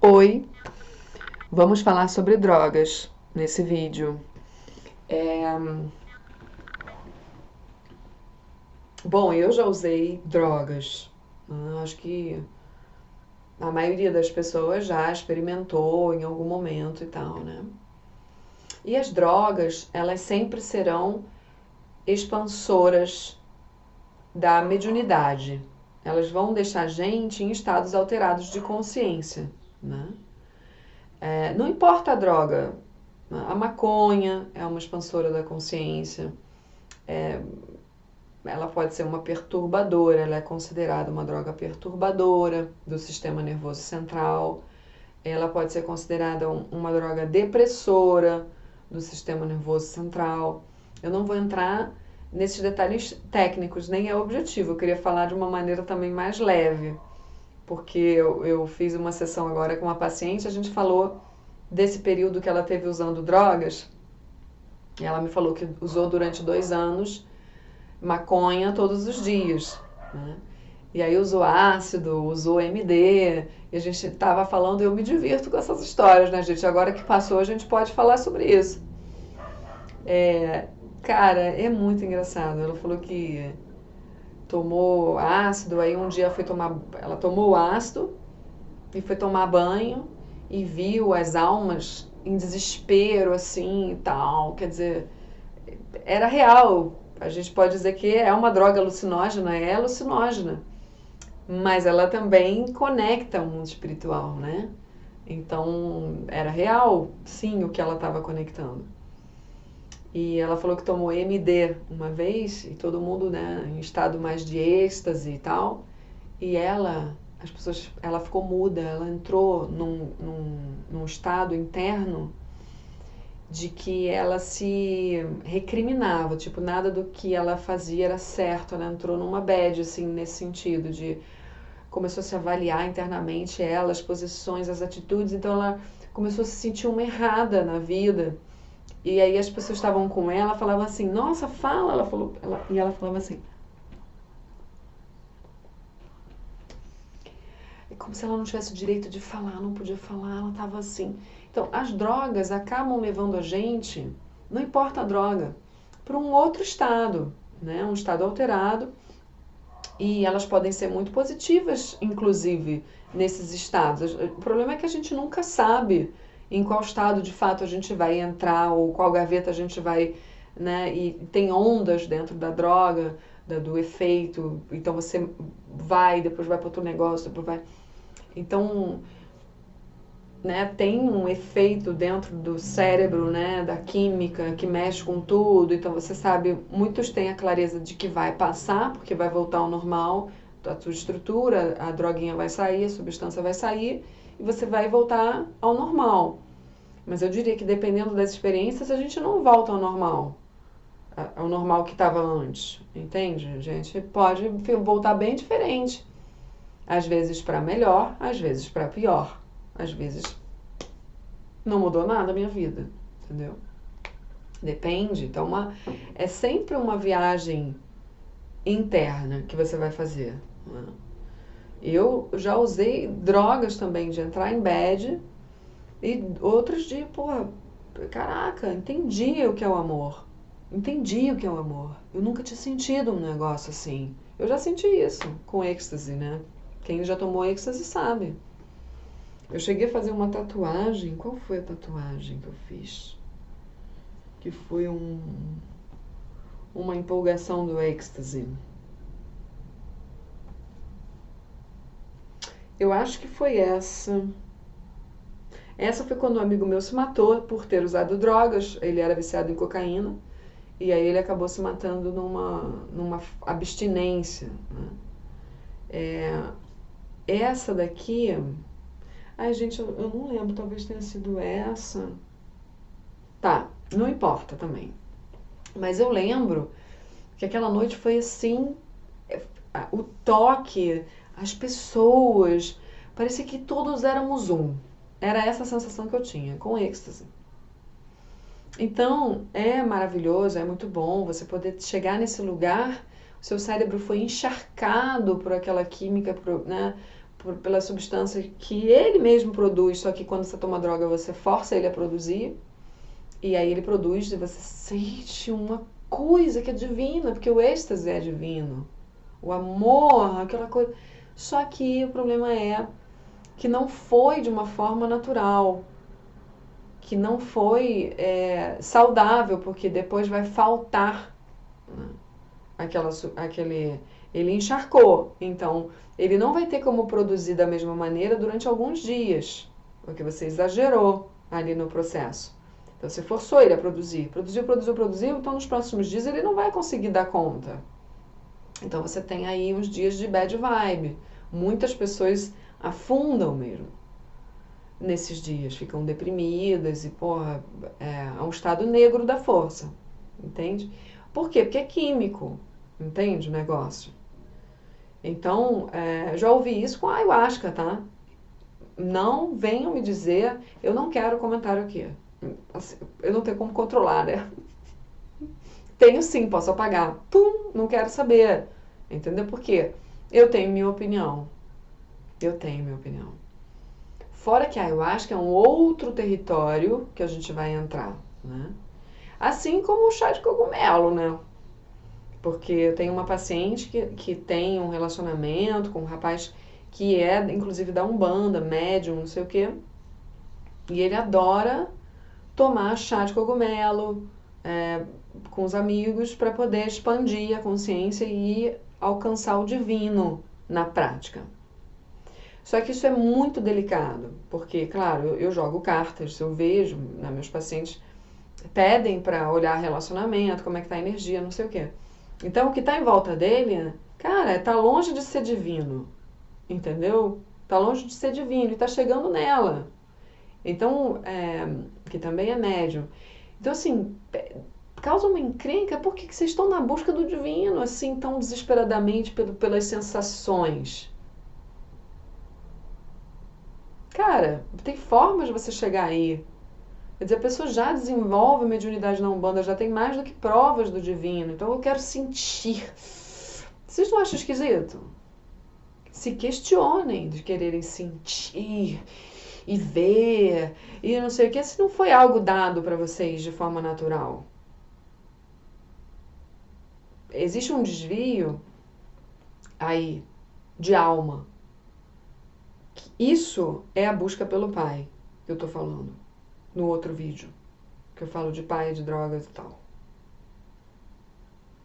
Oi, vamos falar sobre drogas nesse vídeo. É, Bom, eu já usei drogas. Acho que a maioria das pessoas já experimentou em algum momento e tal, né? E as drogas, elas sempre serão expansoras da mediunidade. Elas vão deixar a gente em estados alterados de consciência, né? Não importa a droga, a maconha é uma expansora da consciência. Ela pode ser uma perturbadora, ela é considerada uma droga perturbadora do sistema nervoso central. Ela pode ser considerada uma droga depressora do sistema nervoso central. Eu não vou entrar nesses detalhes técnicos, nem é o objetivo. Eu queria falar de uma maneira também mais leve, porque eu fiz uma sessão agora com uma paciente, a gente falou desse período que ela teve usando drogas, e ela me falou que usou durante 2 anos maconha todos os dias, né? E aí usou ácido, usou MD, e a gente estava falando, eu me divirto com essas histórias, né, gente? Agora que passou, a gente pode falar sobre isso. Cara, é muito engraçado. Ela falou que tomou ácido, aí um dia foi tomar. Ela tomou ácido e foi tomar banho e viu as almas em desespero, assim e tal. Quer dizer, era real. A gente pode dizer que é uma droga alucinógena, é alucinógena. Mas ela também conecta o mundo espiritual, né? Então, era real, sim, o que ela estava conectando. E ela falou que tomou MD uma vez, e todo mundo, né, em estado mais de êxtase e tal. E ela ficou muda, ela entrou num estado interno de que ela se recriminava, tipo, nada do que ela fazia era certo, ela entrou numa bad, assim, nesse sentido, de começou a se avaliar internamente ela, as posições, as atitudes, então ela começou a se sentir uma errada na vida. E aí as pessoas estavam com ela, falavam assim, nossa, fala, e ela falava assim, é como se ela não tivesse o direito de falar, não podia falar, ela estava assim. Então, as drogas acabam levando a gente, não importa a droga, para um outro estado, né? Um estado alterado, e elas podem ser muito positivas, inclusive, nesses estados. O problema é que a gente nunca sabe em qual estado de fato a gente vai entrar ou qual gaveta a gente vai, né? E tem ondas dentro da droga, do efeito. Então você vai, depois vai para outro negócio, depois vai. Então, né, tem um efeito dentro do cérebro, né, da química que mexe com tudo, então você sabe, muitos têm a clareza de que vai passar, porque vai voltar ao normal, a tua estrutura, a droguinha vai sair, a substância vai sair, e você vai voltar ao normal. Mas eu diria que dependendo das experiências, a gente não volta ao normal que estava antes, entende? A gente pode voltar bem diferente. Às vezes para melhor, às vezes para pior. Às vezes não mudou nada a minha vida, entendeu? Depende. Então, é sempre uma viagem interna que você vai fazer, né? Eu já usei drogas também, de entrar em bad, e outras de, porra, caraca, entendi o que é o amor. Entendi o que é o amor. Eu nunca tinha sentido um negócio assim. Eu já senti isso com êxtase, né? Quem já tomou êxtase sabe. Eu cheguei a fazer uma tatuagem. Qual foi a tatuagem que eu fiz? Que foi uma empolgação do êxtase. Eu acho que foi essa. Essa foi quando um amigo meu se matou por ter usado drogas. Ele era viciado em cocaína. E aí ele acabou se matando numa abstinência, né? Essa daqui... Ai, gente, eu não lembro. Talvez tenha sido essa. Tá, não importa também. Mas eu lembro que aquela noite foi assim... O toque, as pessoas... Parecia que todos éramos um. Era essa a sensação que eu tinha, com êxtase. Então, é maravilhoso, é muito bom você poder chegar nesse lugar, o seu cérebro foi encharcado por aquela química, né, pela substância que ele mesmo produz, só que quando você toma droga você força ele a produzir, e aí ele produz e você sente uma coisa que é divina, porque o êxtase é divino, o amor, aquela coisa. Só que o problema é que não foi de uma forma natural, que não foi saudável, porque depois vai faltar, né, ele encharcou, então ele não vai ter como produzir da mesma maneira durante alguns dias, porque você exagerou ali no processo. Então você forçou ele a produzir, produziu, então nos próximos dias ele não vai conseguir dar conta. Então você tem aí uns dias de bad vibe. Muitas pessoas afundam mesmo nesses dias, ficam deprimidas e, porra, é um estado negro da força, entende? Por quê? Porque é químico, entende o negócio? Então, já ouvi isso com a ayahuasca, tá? Não venham me dizer, eu não quero comentário aqui. Assim, eu não tenho como controlar, né? Tenho sim, posso apagar. Pum, não quero saber. Entendeu? Por quê? Eu tenho minha opinião. Eu tenho minha opinião. Fora que a ayahuasca é um outro território que a gente vai entrar, né? Assim como o chá de cogumelo, né? Porque eu tenho uma paciente que tem um relacionamento com um rapaz que é, inclusive, da Umbanda, médium, não sei o quê. E ele adora tomar chá de cogumelo com os amigos para poder expandir a consciência e alcançar o divino na prática. Só que isso é muito delicado, porque, claro, eu jogo cartas, eu vejo, né, meus pacientes pedem para olhar relacionamento, como é que tá a energia, não sei o quê. Então, o que tá em volta dele, cara, tá longe de ser divino, entendeu? Tá longe de ser divino e tá chegando nela. Então, que também é médium. Então, assim, causa uma encrenca, por que vocês estão na busca do divino, assim, tão desesperadamente pelas sensações? Cara, tem formas de você chegar aí. Quer dizer, a pessoa já desenvolve mediunidade na Umbanda, já tem mais do que provas do divino. Então eu quero sentir. Vocês não acham esquisito? Se questionem de quererem sentir e ver e não sei o que, se não foi algo dado para vocês de forma natural. Existe um desvio aí de alma. Isso é a busca pelo pai, que eu tô falando no outro vídeo, que eu falo de pai, de drogas e tal.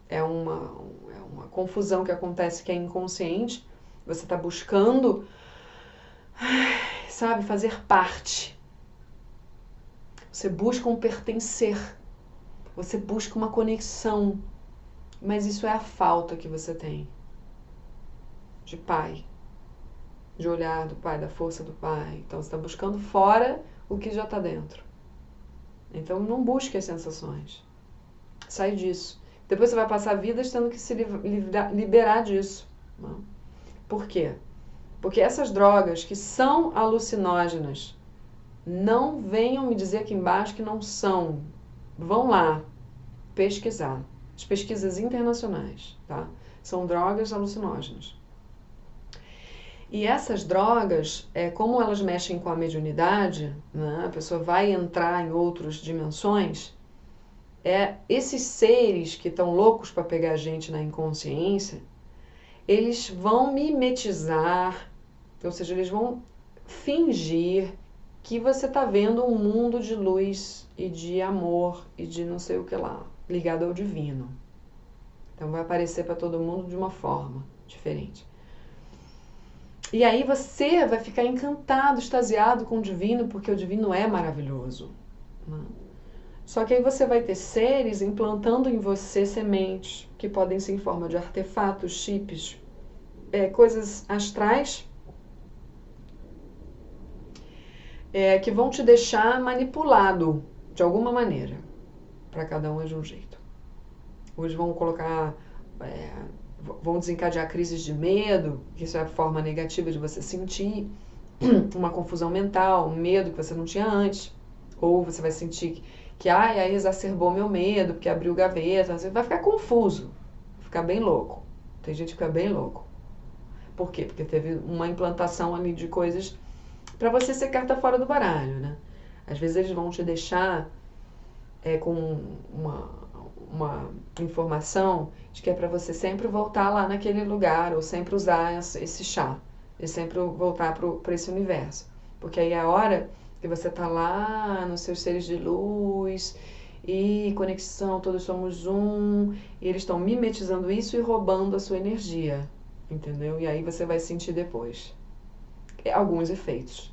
É uma confusão que acontece que é inconsciente. Você tá buscando, sabe, fazer parte. Você busca um pertencer. Você busca uma conexão. Mas isso é a falta que você tem de pai. De olhar do pai, da força do pai. Então você está buscando fora o que já está dentro. Então não busque as sensações. Sai disso. Depois você vai passar a vida tendo que se liberar disso. Não? Por quê? Porque essas drogas que são alucinógenas, não venham me dizer aqui embaixo que não são. Vão lá pesquisar. As pesquisas internacionais, tá? São drogas alucinógenas. E essas drogas, como elas mexem com a mediunidade, né, a pessoa vai entrar em outras dimensões, esses seres que estão loucos para pegar a gente na inconsciência, eles vão mimetizar, ou seja, eles vão fingir que você está vendo um mundo de luz e de amor e de não sei o que lá, ligado ao divino. Então vai aparecer para todo mundo de uma forma diferente. E aí você vai ficar encantado, extasiado com o divino, porque o divino é maravilhoso. Né? Só que aí você vai ter seres implantando em você sementes, que podem ser em forma de artefatos, chips, coisas astrais, que vão te deixar manipulado de alguma maneira. Para cada um é de um jeito. Hoje vão colocar... vão desencadear crises de medo, que isso é a forma negativa de você sentir, uma confusão mental, um medo que você não tinha antes, ou você vai sentir que aí exacerbou meu medo, porque abriu gaveta, você vai ficar confuso, vai ficar bem louco. Tem gente que fica bem louco. Por quê? Porque teve uma implantação ali de coisas para você ser carta fora do baralho, né? Às vezes eles vão te deixar com uma informação de que é para você sempre voltar lá naquele lugar, ou sempre usar esse chá, e sempre voltar para esse universo. Porque aí é a hora que você tá lá nos seus seres de luz, e conexão, todos somos um, e eles estão mimetizando isso e roubando a sua energia, entendeu? E aí você vai sentir depois alguns efeitos.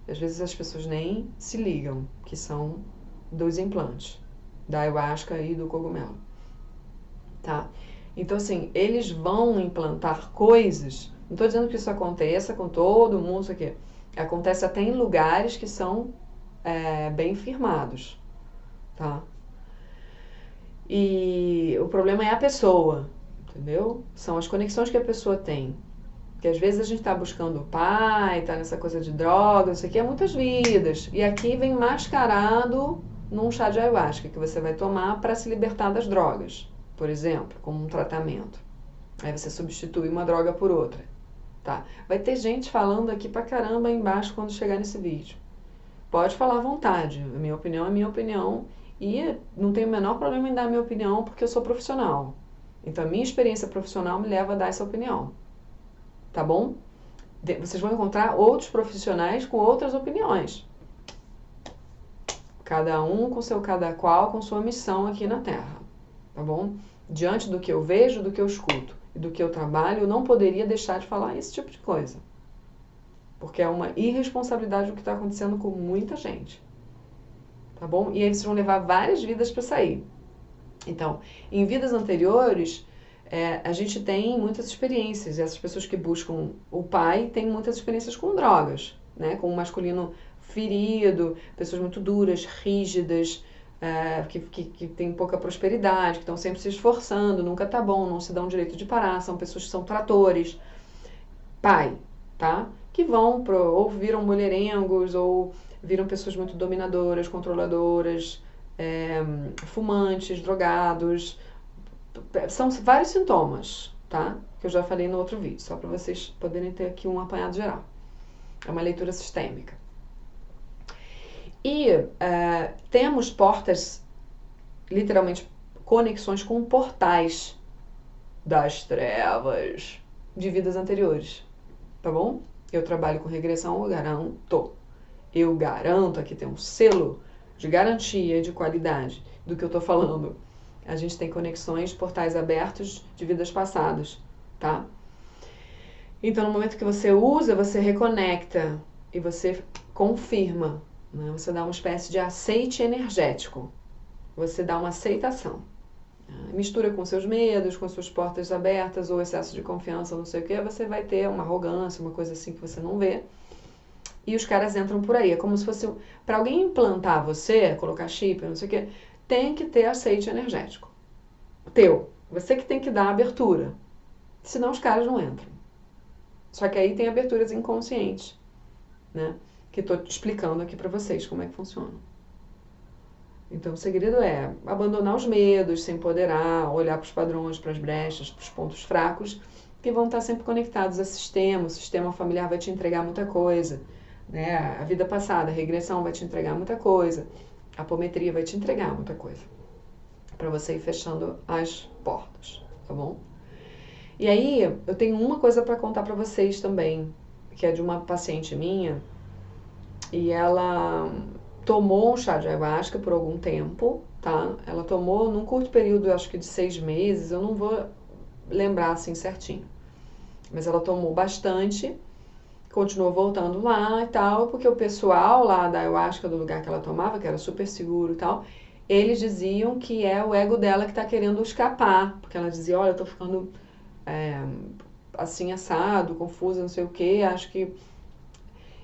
Às vezes as pessoas nem se ligam, que são dos implantes, da ayahuasca e do cogumelo, tá? Então, assim, eles vão implantar coisas, não estou dizendo que isso aconteça com todo mundo, isso aqui, acontece até em lugares que são bem firmados, tá? E o problema é a pessoa, entendeu? São as conexões que a pessoa tem. Porque às vezes a gente está buscando o pai, tá nessa coisa de drogas, isso aqui é muitas vidas. E aqui vem mascarado num chá de ayahuasca que você vai tomar para se libertar das drogas, por exemplo, como um tratamento. Aí você substitui uma droga por outra, tá? Vai ter gente falando aqui pra caramba aí embaixo quando chegar nesse vídeo. Pode falar à vontade, a minha opinião é minha opinião e não tenho o menor problema em dar a minha opinião porque eu sou profissional. Então a minha experiência profissional me leva a dar essa opinião. Tá bom? Vocês vão encontrar outros profissionais com outras opiniões. Cada um com seu cada qual, com sua missão aqui na Terra. Tá bom? Diante do que eu vejo, do que eu escuto e do que eu trabalho, eu não poderia deixar de falar esse tipo de coisa. Porque é uma irresponsabilidade o que está acontecendo com muita gente. Tá bom? E aí vocês vão levar várias vidas para sair. Então, em vidas anteriores, a gente tem muitas experiências. E essas pessoas que buscam o pai têm muitas experiências com drogas, né? Com o masculino ferido, pessoas muito duras, rígidas, que têm pouca prosperidade, que estão sempre se esforçando, nunca tá bom, não se dão direito de parar, são pessoas que são tratores. Pai, tá? Que vão ou viram mulherengos, ou viram pessoas muito dominadoras, controladoras, fumantes, drogados. São vários sintomas, tá? Que eu já falei no outro vídeo, só para vocês poderem ter aqui um apanhado geral. É uma leitura sistêmica. E temos portas, literalmente, conexões com portais das trevas de vidas anteriores, tá bom? Eu trabalho com regressão, eu garanto. Eu garanto, aqui tem um selo de garantia, de qualidade do que eu tô falando. A gente tem conexões, portais abertos de vidas passadas, tá? Então, no momento que você usa, você reconecta e você confirma, né? Você dá uma espécie de aceite energético. Você dá uma aceitação. Mistura com seus medos, com suas portas abertas ou excesso de confiança, não sei o que, você vai ter uma arrogância, uma coisa assim que você não vê. E os caras entram por aí. É como se fosse... Para alguém implantar você, colocar chip, não sei o que, tem que ter aceite energético. Teu. Você que tem que dar a abertura. Senão os caras não entram. Só que aí tem aberturas inconscientes, né? Que estou explicando aqui para vocês como é que funciona. Então o segredo é abandonar os medos, se empoderar, olhar para os padrões, para as brechas, para os pontos fracos, que vão estar sempre conectados a sistema. O sistema familiar vai te entregar muita coisa, né? A vida passada, a regressão vai te entregar muita coisa. A apometria vai te entregar muita coisa. Para você ir fechando as portas, tá bom? E aí, eu tenho uma coisa para contar para vocês também, que é de uma paciente minha, e ela tomou um chá de ayahuasca por algum tempo, tá? Ela tomou num curto período, acho que de 6 meses, eu não vou lembrar assim certinho. Mas ela tomou bastante, continuou voltando lá e tal, porque o pessoal lá da ayahuasca, do lugar que ela tomava, que era super seguro e tal, eles diziam que é o ego dela que tá querendo escapar, porque ela dizia, olha, eu tô ficando assim, assado, confusa, não sei o que, acho que...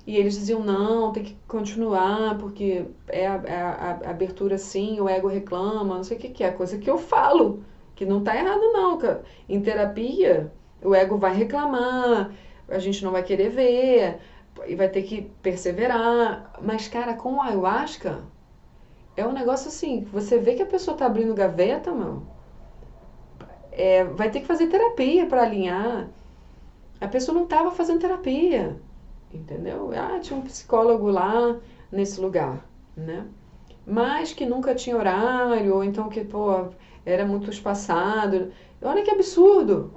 E eles diziam, não, tem que continuar, porque é a abertura assim, o ego reclama, não sei o que é, coisa que eu falo, que não tá errado não, cara. Em terapia, o ego vai reclamar, a gente não vai querer ver, e vai ter que perseverar, mas, cara, com a ayahuasca, é um negócio assim, você vê que a pessoa tá abrindo gaveta, meu, vai ter que fazer terapia para alinhar. A pessoa não estava fazendo terapia, entendeu? Ah, tinha um psicólogo lá nesse lugar, né? Mas que nunca tinha horário, ou então que, pô, era muito espaçado. Olha que absurdo!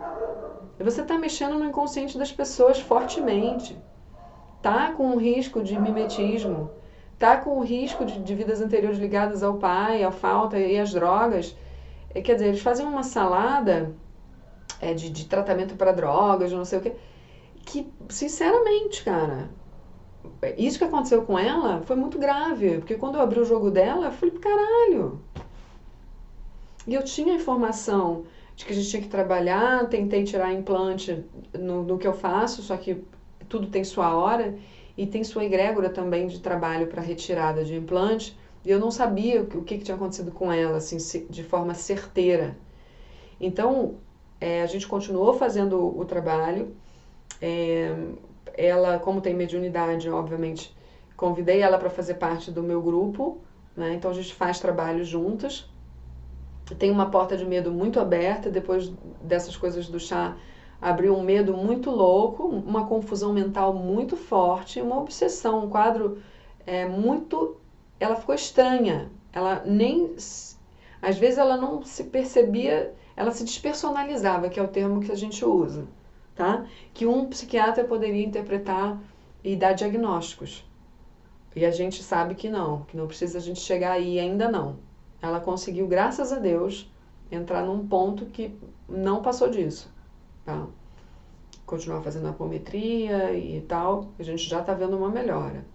Você está mexendo no inconsciente das pessoas fortemente. Tá com o risco de mimetismo, tá com o risco de vidas anteriores ligadas ao pai, à falta e às drogas. Quer dizer, eles fazem uma salada de tratamento para drogas, não sei o quê, que, sinceramente, cara, isso que aconteceu com ela foi muito grave, porque quando eu abri o jogo dela, eu falei, caralho. E eu tinha informação de que a gente tinha que trabalhar, tentei tirar implante no que eu faço, só que tudo tem sua hora e tem sua egrégora também de trabalho para retirada de implante. E eu não sabia o que tinha acontecido com ela, assim, de forma certeira. Então, a gente continuou fazendo o trabalho. Ela, como tem mediunidade, obviamente, convidei ela para fazer parte do meu grupo, né? Então a gente faz trabalho juntas. Tem uma porta de medo muito aberta, depois dessas coisas do chá, abriu um medo muito louco, uma confusão mental muito forte, uma obsessão, um quadro muito... Ela ficou estranha, ela nem... Às vezes ela não se percebia, ela se despersonalizava, que é o termo que a gente usa, tá? Que um psiquiatra poderia interpretar e dar diagnósticos. E a gente sabe que não precisa a gente chegar aí, ainda não. Ela conseguiu, graças a Deus, entrar num ponto que não passou disso, tá? Continuar fazendo apometria e tal, a gente já está vendo uma melhora.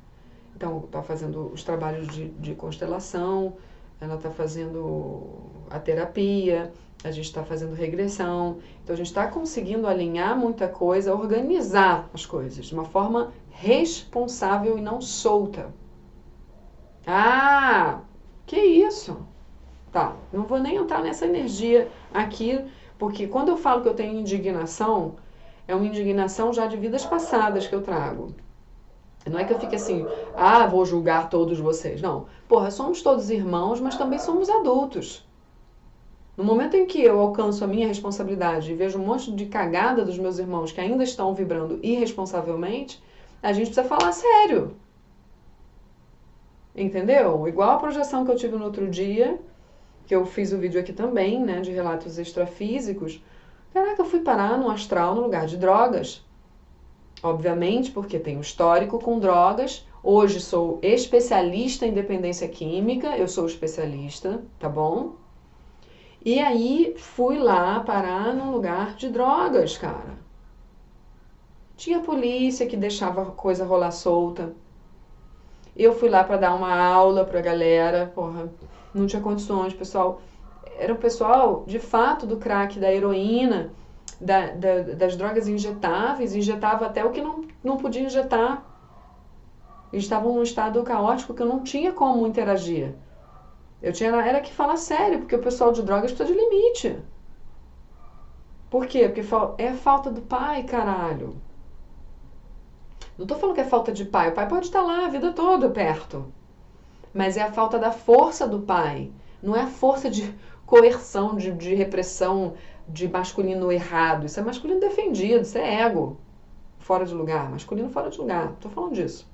Então, está fazendo os trabalhos de constelação, ela está fazendo a terapia, a gente está fazendo regressão. Então, a gente está conseguindo alinhar muita coisa, organizar as coisas de uma forma responsável e não solta. Ah, que isso? Tá, não vou nem entrar nessa energia aqui, porque quando eu falo que eu tenho indignação, é uma indignação já de vidas passadas que eu trago. Não é que eu fique assim, vou julgar todos vocês. Não. Porra, somos todos irmãos, mas também somos adultos. No momento em que eu alcanço a minha responsabilidade e vejo um monte de cagada dos meus irmãos que ainda estão vibrando irresponsavelmente, a gente precisa falar sério. Entendeu? Igual a projeção que eu tive no outro dia, que eu fiz o vídeo aqui também, né, de relatos extrafísicos. Caraca, eu fui parar no astral no lugar de drogas. Obviamente, porque tenho histórico com drogas. Hoje sou especialista em dependência química, eu sou especialista, tá bom? E aí fui lá parar num lugar de drogas, cara. Tinha polícia que deixava a coisa rolar solta. Eu fui lá para dar uma aula pra galera, porra, não tinha condições, pessoal. Era o pessoal, de fato, do crack, da heroína, das drogas injetáveis, injetava até o que não podia injetar. Eles estavam num estado caótico que eu não tinha como interagir. Era que falar sério, porque o pessoal de drogas precisa de limite. Por quê? Porque é falta do pai, caralho. Não tô falando que é falta de pai. O pai pode estar lá a vida toda perto. Mas é a falta da força do pai. Não é a força de coerção, de repressão, de masculino errado. Isso é masculino defendido, isso é ego fora de lugar. Masculino fora de lugar. Tô falando disso.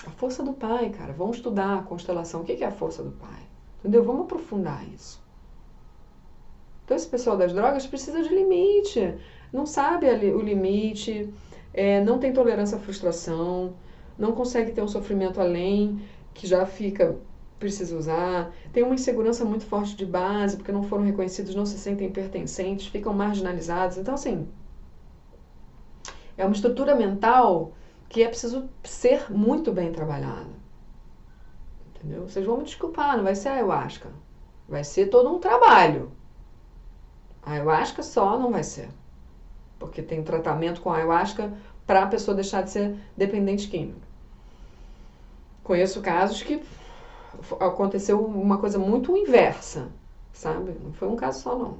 A força do pai, cara. Vamos estudar a constelação. O que é a força do pai? Entendeu? Vamos aprofundar isso. Então esse pessoal das drogas precisa de limite. Não sabe o limite, não tem tolerância à frustração, não consegue ter um sofrimento além, que já fica, precisa usar. Tem uma insegurança muito forte de base, porque não foram reconhecidos, não se sentem pertencentes, ficam marginalizados. Então, assim, é uma estrutura mental que é preciso ser muito bem trabalhada. Entendeu? Vocês vão me desculpar, não vai ser a ayahuasca. Vai ser todo um trabalho. A ayahuasca só não vai ser. Porque tem tratamento com a ayahuasca para a pessoa deixar de ser dependente químico. Conheço casos que aconteceu uma coisa muito inversa, sabe? Não foi um caso só, não.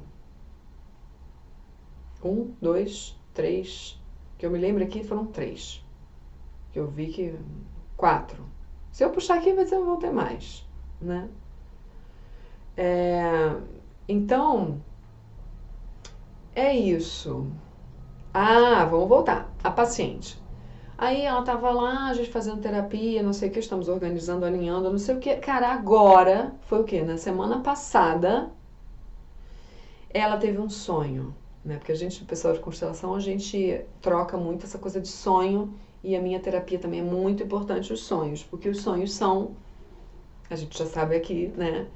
1, 2, 3. Que eu me lembro aqui foram 3. Que eu vi que 4. Se eu puxar aqui, vai dizer que vão ter mais, né? Então, é isso. Vamos voltar. A paciente. Aí ela tava lá, a gente fazendo terapia, não sei o que, estamos organizando, alinhando, não sei o que. Cara, agora, foi o quê? Na semana passada, ela teve um sonho, né? Porque a gente, o pessoal de constelação, a gente troca muito essa coisa de sonho, e a minha terapia também é muito importante os sonhos, porque os sonhos são, a gente já sabe aqui, né?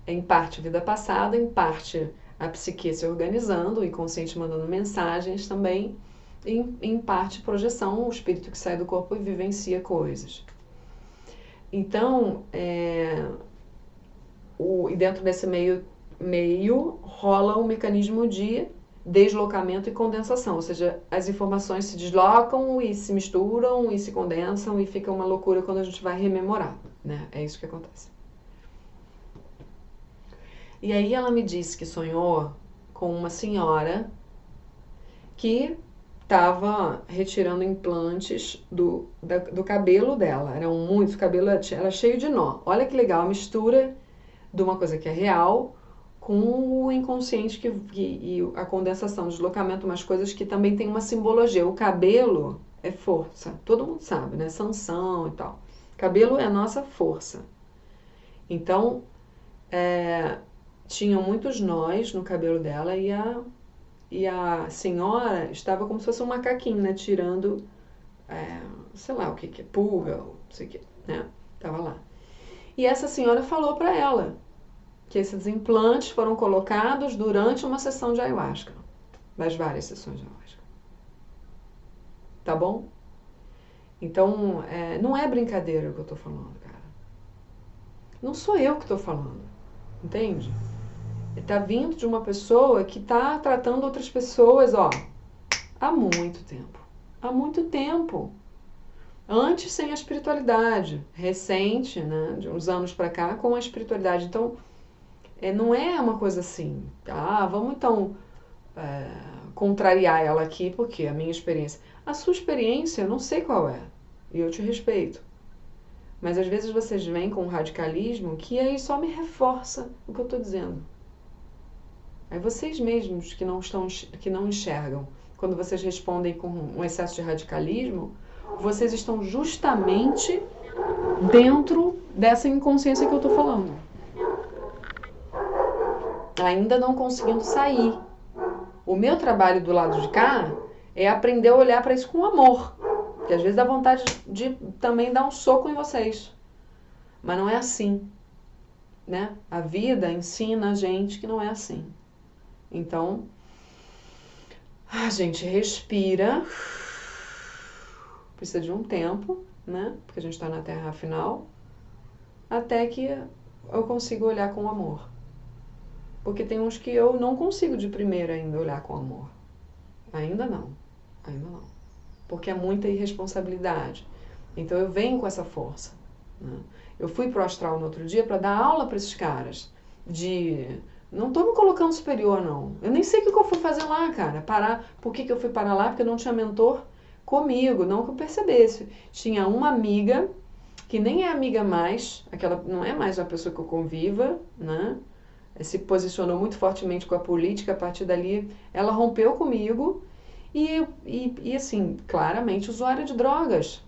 Em parte vida passada, em parte a psique se organizando, o inconsciente mandando mensagens também, em parte projeção, o espírito que sai do corpo e vivencia coisas. Então, e dentro desse meio rola um mecanismo de deslocamento e condensação, ou seja, as informações se deslocam e se misturam e se condensam e fica uma loucura quando a gente vai rememorar, né? É isso que acontece. E aí ela me disse que sonhou com uma senhora que estava retirando implantes do cabelo dela. Eram muitos, o cabelo era cheio de nó. Olha que legal a mistura de uma coisa que é real com o inconsciente e a condensação, o deslocamento, umas coisas que também tem uma simbologia. O cabelo é força, todo mundo sabe, né? Sansão e tal. Cabelo é a nossa força. Então, tinham muitos nós no cabelo dela e a senhora estava como se fosse um macaquinho, né? Tirando, sei lá o que é, pulga, não sei o que, né? Tava lá. E essa senhora falou para ela que esses implantes foram colocados durante uma sessão de ayahuasca, das várias sessões de ayahuasca. Tá bom? Então, não é brincadeira o que eu tô falando, cara. Não sou eu que tô falando, entende? Tá vindo de uma pessoa que tá tratando outras pessoas, ó, há muito tempo. Há muito tempo. Antes sem a espiritualidade, recente, né, de uns anos pra cá, com a espiritualidade. Então, não é uma coisa assim, vamos então contrariar ela aqui, porque a minha experiência... A sua experiência, eu não sei qual é, e eu te respeito. Mas às vezes vocês vêm com um radicalismo que aí só me reforça o que eu estou dizendo. Aí vocês mesmos que não enxergam, quando vocês respondem com um excesso de radicalismo, vocês estão justamente dentro dessa inconsciência que eu estou falando. Ainda não conseguindo sair. O meu trabalho do lado de cá é aprender a olhar para isso com amor. Porque às vezes dá vontade de também dar um soco em vocês. Mas não é assim, né? A vida ensina a gente que não é assim. Então, a gente respira. Precisa de um tempo, né? Porque a gente está na Terra afinal. Até que eu consiga olhar com amor. Porque tem uns que eu não consigo de primeira ainda olhar com amor. Ainda não. Porque é muita irresponsabilidade. Então eu venho com essa força, né? Eu fui pro astral no outro dia para dar aula para esses caras. Não tô me colocando superior, não. Eu nem sei o que eu fui fazer lá, cara. Por que eu fui parar lá? Porque eu não tinha mentor comigo, não que eu percebesse. Tinha uma amiga, que nem é amiga mais, aquela não é mais uma pessoa que eu conviva, né? Se posicionou muito fortemente com a política, a partir dali ela rompeu comigo e assim, claramente usuária de drogas.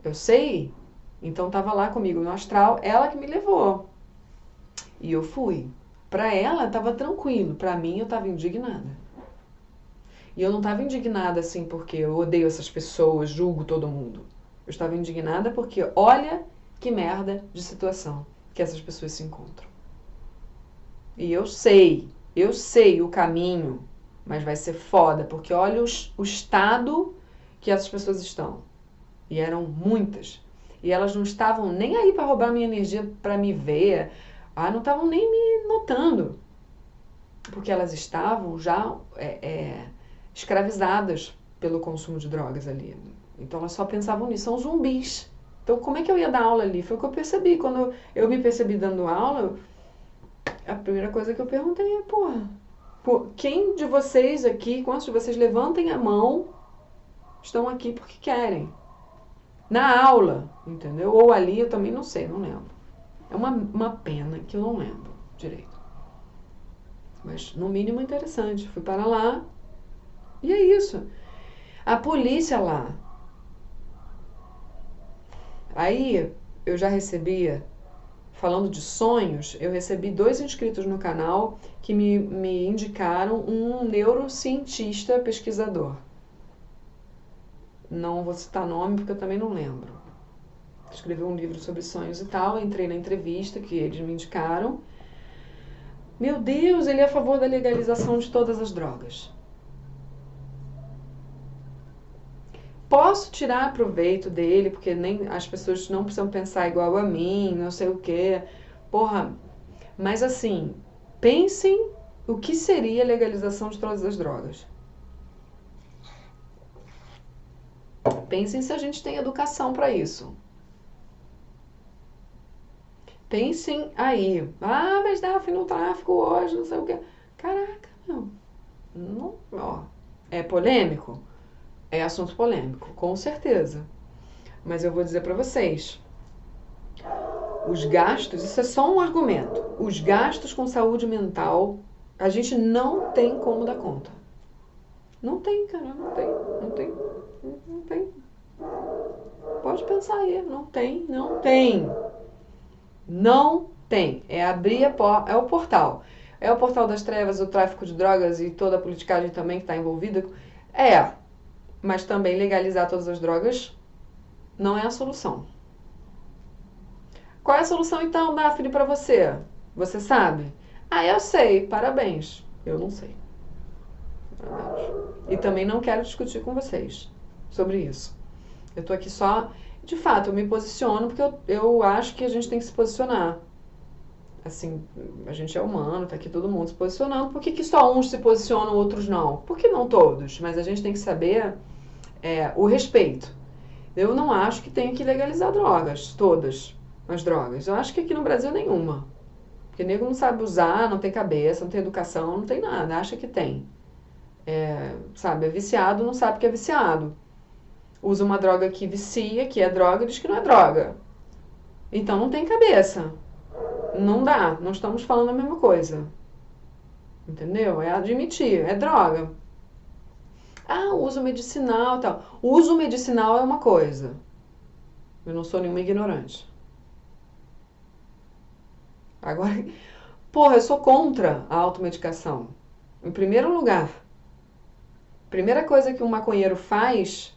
Eu sei, então estava lá comigo no astral, ela que me levou. E eu fui. Para ela estava tranquilo, para mim eu estava indignada. E eu não estava indignada assim porque eu odeio essas pessoas, julgo todo mundo. Eu estava indignada porque olha que merda de situação que essas pessoas se encontram. E eu sei o caminho, mas vai ser foda, porque olha o estado que essas pessoas estão. E eram muitas. E elas não estavam nem aí para roubar minha energia, para me ver. Não estavam nem me notando. Porque elas estavam já escravizadas pelo consumo de drogas ali. Então elas só pensavam nisso, são zumbis. Então como é que eu ia dar aula ali? Foi o que eu percebi. Quando eu me percebi dando aula, a primeira coisa que eu perguntei é, quem de vocês aqui, quantos de vocês levantem a mão, estão aqui porque querem? Na aula, entendeu? Ou ali, eu também não sei, não lembro. É uma pena que eu não lembro direito. Mas, no mínimo, interessante. Fui para lá e é isso. A polícia lá. Aí eu já recebia, falando de sonhos, eu recebi 2 inscritos no canal que me indicaram um neurocientista pesquisador. Não vou citar nome porque eu também não lembro. Escreveu um livro sobre sonhos e tal, entrei na entrevista que eles me indicaram. Meu Deus, ele é a favor da legalização de todas as drogas. Posso tirar proveito dele, porque nem as pessoas não precisam pensar igual a mim, não sei o quê. Porra, mas assim, pensem o que seria a legalização de todas as drogas. Pensem se a gente tem educação para isso. Pensem aí. Ah, mas Daphne, no tráfico hoje, não sei o quê. Caraca, meu. Não, ó, é polêmico? É assunto polêmico, com certeza. Mas eu vou dizer para vocês. Os gastos, isso é só um argumento. Os gastos com saúde mental, a gente não tem como dar conta. Não tem, cara, não tem. Pode pensar aí, não tem. Não tem. É abrir é o portal. É o portal das trevas, o tráfico de drogas e toda a politicagem também que está envolvida. Mas também legalizar todas as drogas não é a solução. Qual é a solução então, Daphne, para você? Você sabe? Ah, eu sei, parabéns. Eu não sei. Parabéns. E também não quero discutir com vocês sobre isso. Eu tô aqui só... De fato, eu me posiciono porque eu acho que a gente tem que se posicionar. Assim, a gente é humano, tá aqui todo mundo se posicionando. Por que só uns se posicionam, outros não? Por que não todos? Mas a gente tem que saber o respeito. Eu não acho que tenha que legalizar drogas, todas as drogas. Eu acho que aqui no Brasil nenhuma. Porque nego não sabe usar, não tem cabeça, não tem educação, não tem nada, acha que tem. Sabe, é viciado, não sabe que é viciado. Usa uma droga que vicia, que é droga, e diz que não é droga. Então não tem cabeça. Não dá, não estamos falando a mesma coisa. Entendeu? É admitir, é droga. Ah, uso medicinal e tal. O uso medicinal é uma coisa. Eu não sou nenhuma ignorante. Agora, porra, eu sou contra a automedicação. Em primeiro lugar, a primeira coisa que um maconheiro faz,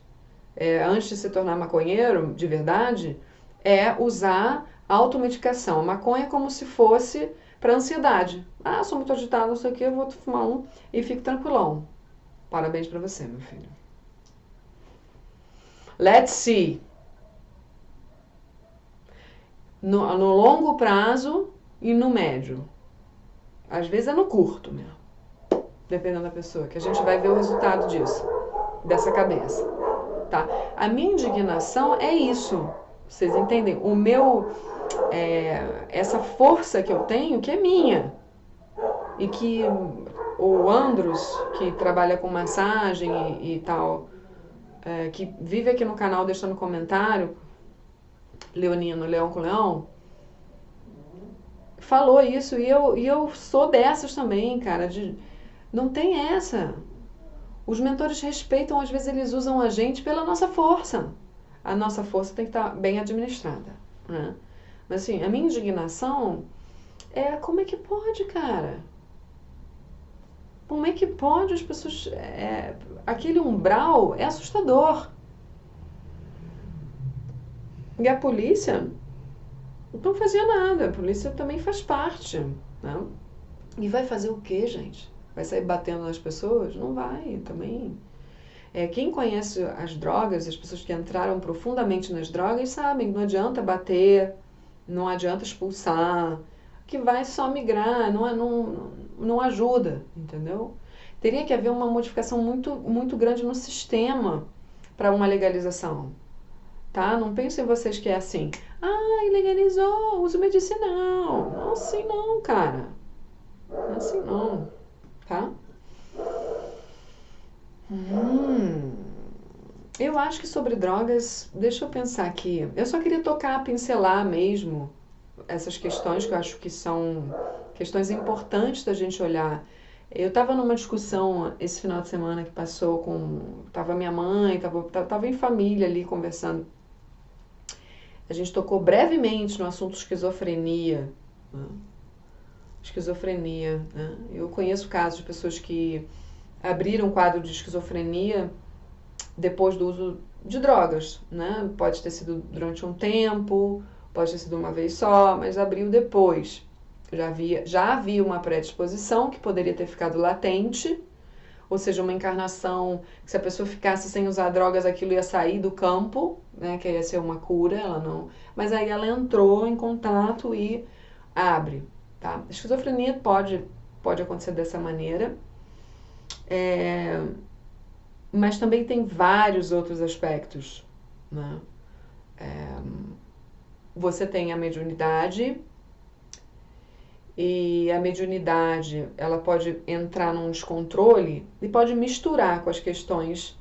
antes de se tornar maconheiro, de verdade, é usar automedicação. A maconha é como se fosse para ansiedade. Ah, sou muito agitado, não sei o que, eu vou fumar um e fico tranquilão. Parabéns para você, meu filho. Let's see. No longo prazo e no médio. Às vezes é no curto mesmo. Dependendo da pessoa, que a gente vai ver o resultado disso. Dessa cabeça. Tá? A minha indignação é isso. Vocês entendem? O meu... essa força que eu tenho, que é minha. E que o Andros, que trabalha com massagem e tal, que vive aqui no canal deixando comentário, Leonino, Leão com Leão, falou isso, e eu sou dessas também, cara, não tem essa. Os mentores respeitam, às vezes eles usam a gente pela nossa força. A nossa força tem que estar bem administrada, né? Mas assim, a minha indignação como é que pode, cara? Como é que pode as pessoas... aquele umbral é assustador. E a polícia não fazia nada. A polícia também faz parte, né? E vai fazer o quê, gente? Vai sair batendo nas pessoas? Não vai, também. Quem conhece as drogas, as pessoas que entraram profundamente nas drogas, sabem que não adianta bater, não adianta expulsar, que vai só migrar, não ajuda, entendeu? Teria que haver uma modificação muito, muito grande no sistema para uma legalização, tá? Não pensem vocês que é assim, legalizou, uso medicinal. Não é assim não, cara. Não é assim não, tá? Eu acho que sobre drogas, deixa eu pensar aqui. Eu só queria pincelar mesmo essas questões que eu acho que são questões importantes da gente olhar. Eu estava numa discussão esse final de semana que passou tava minha mãe, tava em família ali conversando. A gente tocou brevemente no assunto esquizofrenia, né? Esquizofrenia, né? Eu conheço casos de pessoas que abriram um quadro de esquizofrenia depois do uso de drogas, né? Pode ter sido durante um tempo, pode ter sido uma vez só, mas abriu depois. Já havia uma predisposição que poderia ter ficado latente, ou seja, uma encarnação que se a pessoa ficasse sem usar drogas, aquilo ia sair do campo, né? Que ia ser uma cura, ela não. Mas aí ela entrou em contato e abre, tá? A esquizofrenia pode acontecer dessa maneira. Mas também tem vários outros aspectos, né? Você tem a mediunidade, e a mediunidade ela pode entrar num descontrole e pode misturar com as questões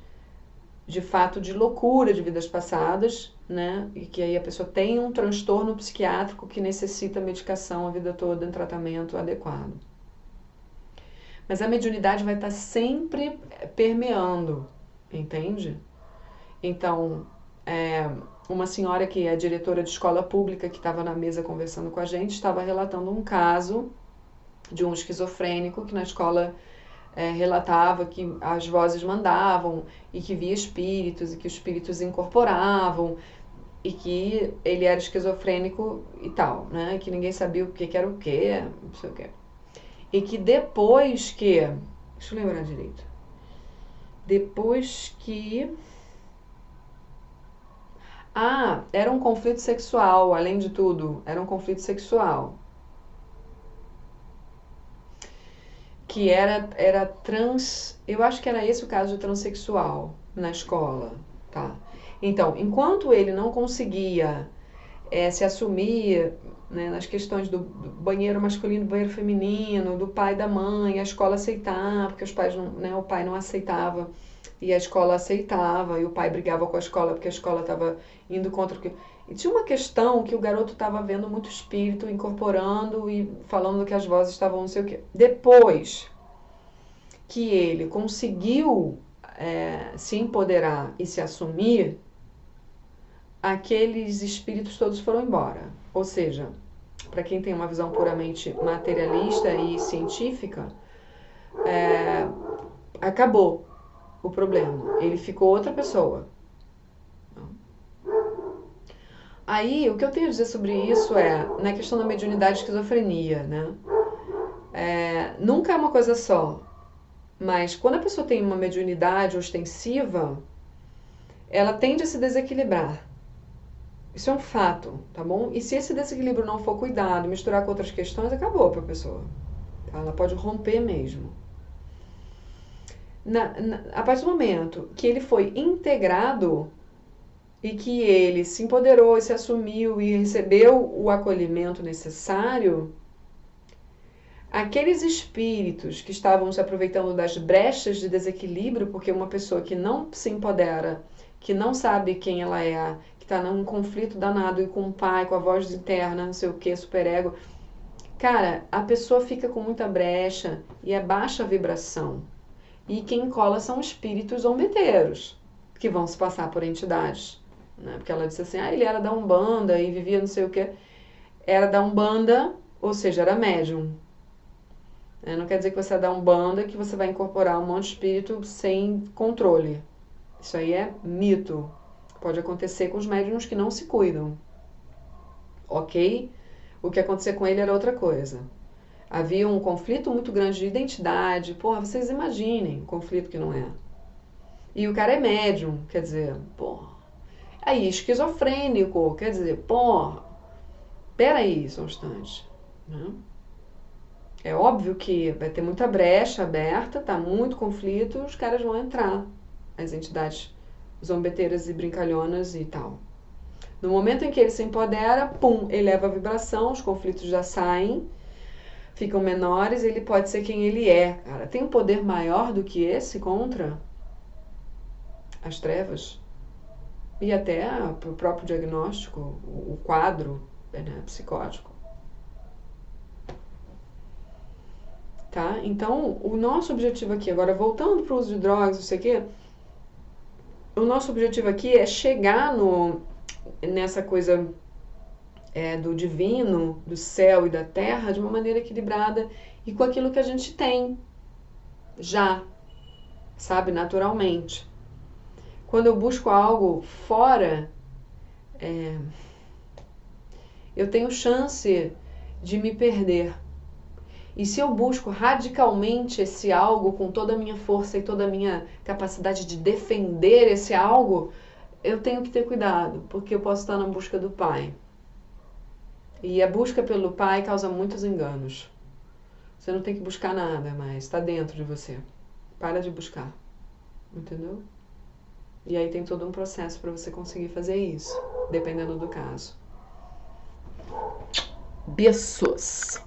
de fato de loucura de vidas passadas, né? E que aí a pessoa tem um transtorno psiquiátrico que necessita medicação a vida toda em tratamento adequado. Mas a mediunidade vai estar sempre permeando, entende? Então, uma senhora que é diretora de escola pública que estava na mesa conversando com a gente, estava relatando um caso de um esquizofrênico que na escola relatava que as vozes mandavam e que via espíritos e que os espíritos incorporavam e que ele era esquizofrênico e tal, né? Que ninguém sabia o que era o que, não sei o que. E que depois que... Deixa eu lembrar direito. Depois que... era um conflito sexual, além de tudo. Era um conflito sexual. Que era trans... Eu acho que era esse o caso de transexual na escola, tá? Então, enquanto ele não conseguia se assumir, né, nas questões do banheiro masculino, banheiro feminino, do pai e da mãe, a escola aceitar, porque os pais não, né, o pai não aceitava e a escola aceitava, e o pai brigava com a escola porque a escola estava indo contra o que... E tinha uma questão que o garoto estava vendo muito espírito incorporando e falando que as vozes estavam não sei o quê. Depois que ele conseguiu se empoderar e se assumir, aqueles espíritos todos foram embora. Ou seja, para quem tem uma visão puramente materialista e científica, acabou o problema. Ele ficou outra pessoa. Aí, o que eu tenho a dizer sobre isso na questão da mediunidade e esquizofrenia, né? Nunca é uma coisa só. Mas quando a pessoa tem uma mediunidade ostensiva, ela tende a se desequilibrar. Isso é um fato, tá bom? E se esse desequilíbrio não for cuidado, misturar com outras questões, acabou para a pessoa. Ela pode romper mesmo. A partir do momento que ele foi integrado e que ele se empoderou e se assumiu e recebeu o acolhimento necessário, aqueles espíritos que estavam se aproveitando das brechas de desequilíbrio, porque uma pessoa que não se empodera, que não sabe quem ela é, que está num conflito danado e com o pai, com a voz interna, não sei o que, superego, cara, a pessoa fica com muita brecha e é baixa vibração. E quem cola são espíritos zombeteiros, que vão se passar por entidades. Né? Porque ela disse assim, ele era da Umbanda e vivia não sei o que. Era da Umbanda, ou seja, era médium. Não quer dizer que você é da Umbanda que você vai incorporar um monte de espírito sem controle. Isso aí é mito. Pode acontecer com os médiums que não se cuidam. Ok? O que aconteceu com ele era outra coisa. Havia um conflito muito grande de identidade. Porra, vocês imaginem um conflito que não é. E o cara é médium, quer dizer, porra. Aí, esquizofrênico, quer dizer, porra. Peraí, só um instante. Né? É óbvio que vai ter muita brecha aberta, tá muito conflito, os caras vão entrar. As entidades zombeteiras e brincalhonas e tal. No momento em que ele se empodera, pum, eleva a vibração, os conflitos já saem, ficam menores, ele pode ser quem ele é, cara. Tem um poder maior do que esse contra as trevas? E até o próprio diagnóstico, o quadro, né, psicótico. tá? Então, o nosso objetivo aqui, agora voltando para o uso de drogas, não sei o quê, o nosso objetivo aqui é chegar nessa coisa do divino, do céu e da terra, de uma maneira equilibrada e com aquilo que a gente tem já, sabe, naturalmente. Quando eu busco algo fora, eu tenho chance de me perder. E se eu busco radicalmente esse algo com toda a minha força e toda a minha capacidade de defender esse algo, eu tenho que ter cuidado, porque eu posso estar na busca do Pai. E a busca pelo Pai causa muitos enganos. Você não tem que buscar nada mais, está dentro de você. Para de buscar, entendeu? E aí tem todo um processo para você conseguir fazer isso, dependendo do caso. Beijos!